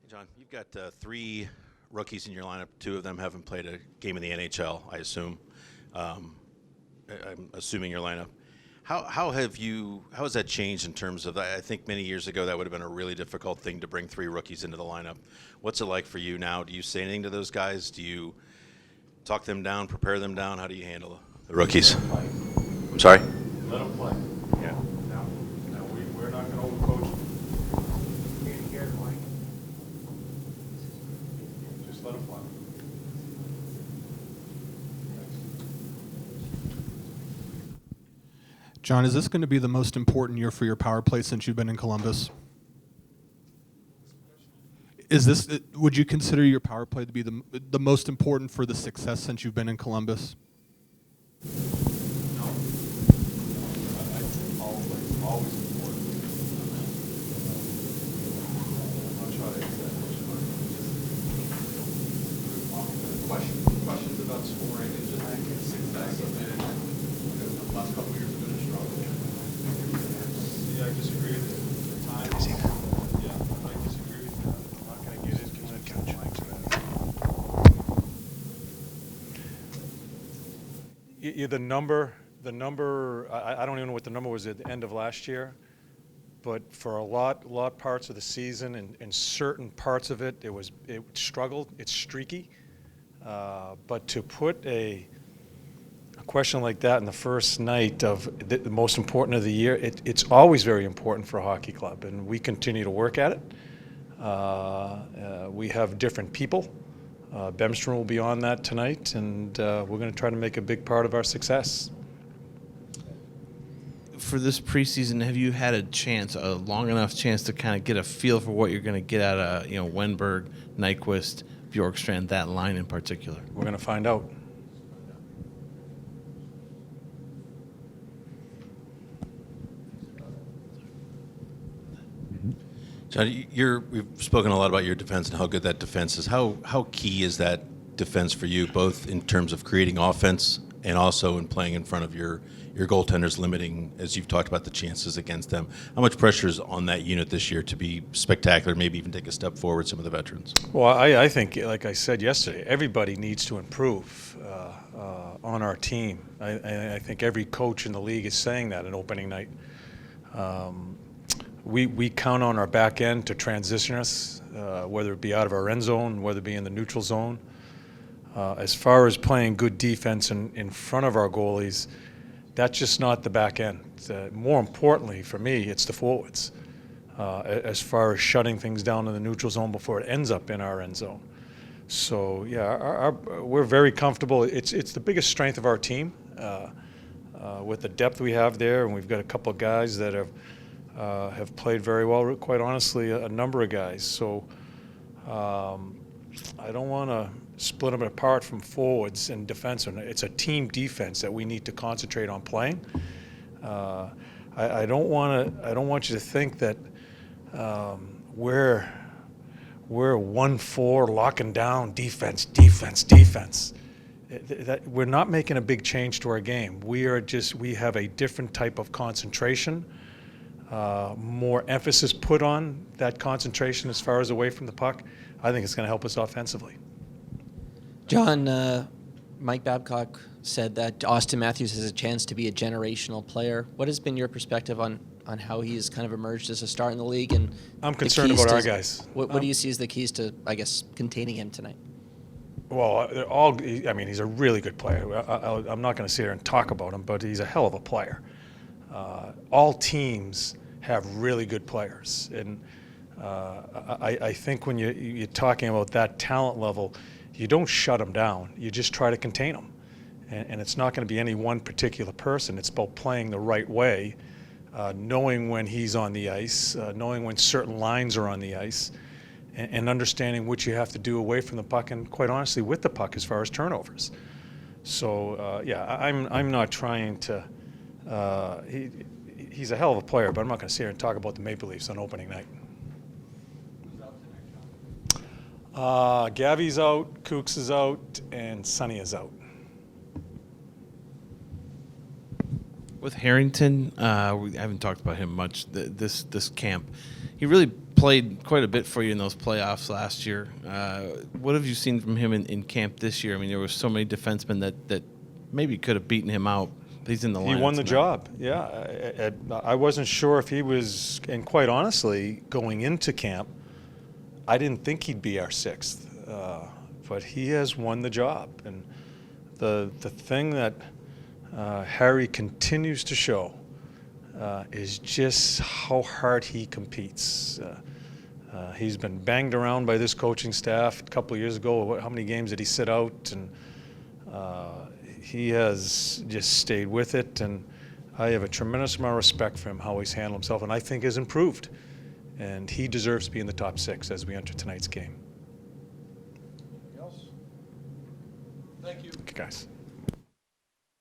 John, you've got three rookies in your lineup. Two of them haven't played a game in the NHL, I assume. I'm assuming your lineup. How has that changed in terms of, I think many years ago that would have been a really difficult thing to bring three rookies into the lineup. What's it like for you now? Do you say anything to those guys? Do you talk them down, prepare them down? How do you handle the rookies? I'm sorry? Let them play. Yeah. No, we're not going to overcoach them. Just let them play. John, is this going to be the most important year for your power play since you've been in Columbus? Would you consider your power play to be the most important for the success since you've been in Columbus? No. I think always important. I'll try to answer that question. Questions about scoring and just success of it. The last couple of years have been a struggle. Yeah, I disagree with you. The time. Yeah, I disagree with you. I'm not going to get into it. The number, I don't even know what the number was at the end of last year, but for a lot parts of the season and certain parts of it, it struggled. It's streaky. But to put a question like that in the first night of the most important of the year, it's always very important for a hockey club, and we continue to work at it. We have different people. Bemstrom will be on that tonight, and we're going to try to make a big part of our success. For this preseason, have you had a long enough chance to kind of get a feel for what you're going to get out of, Wenberg, Nyquist, Bjorkstrand, that line in particular? We're going to find out. John, we've spoken a lot about your defense and how good that defense is. How key is that defense for you, both in terms of creating offense and also in playing in front of your goaltenders, limiting, as you've talked about, the chances against them? How much pressure is on that unit this year to be spectacular, maybe even take a step forward, some of the veterans? Well, I think, like I said yesterday, everybody needs to improve on our team. I think every coach in the league is saying that at opening night. We count on our back end to transition us, whether it be out of our end zone, whether it be in the neutral zone. As far as playing good defense in front of our goalies, that's just not the back end. More importantly for me, it's the forwards. As far as shutting things down in the neutral zone before it ends up in our end zone. So yeah, we're very comfortable. It's the biggest strength of our team with the depth we have there, and we've got a couple of guys that have played very well. Quite honestly, a number of guys. So I don't want to split them apart from forwards and defense. It's a team defense that we need to concentrate on playing. I don't want you to think that we're 1-4 locking down defense. We're not making a big change to our game. We have a different type of concentration. More emphasis put on that concentration as far as away from the puck. I think it's going to help us offensively. John, Mike Babcock said that Austin Matthews has a chance to be a generational player. What has been your perspective on how he's kind of emerged as a star in the league? And I'm concerned about our guys. What do you see as the keys to, I guess, containing him tonight? Well, he's a really good player. I'm not going to sit here and talk about him, but he's a hell of a player. All teams have really good players, and I think when you're talking about that talent level, you don't shut them down. You just try to contain them, and it's not going to be any one particular person. It's about playing the right way, knowing when he's on the ice, knowing when certain lines are on the ice, and understanding what you have to do away from the puck, and quite honestly, with the puck as far as turnovers. So I'm not trying to. He's a hell of a player, but I'm not going to sit here and talk about the Maple Leafs on opening night. Gavy's out, Kooks is out, and Sonny is out. With Harrington, we haven't talked about him much this camp. He really played quite a bit for you in those playoffs last year. What have you seen from him in camp this year? I mean, there were so many defensemen that maybe could have beaten him out. He's in the lineup. He won the tonight. job. Yeah, I wasn't sure if he was, and quite honestly, going into camp, I didn't think he'd be our sixth, but he has won the job. And the thing that Harry continues to show is just how hard he competes. He's been banged around by this coaching staff. A couple of years ago, how many games did he sit out? And he has just stayed with it, and I have a tremendous amount of respect for him, how he's handled himself, and I think has improved. And he deserves to be in the top 6 as we enter tonight's game. Thank you. Okay, guys.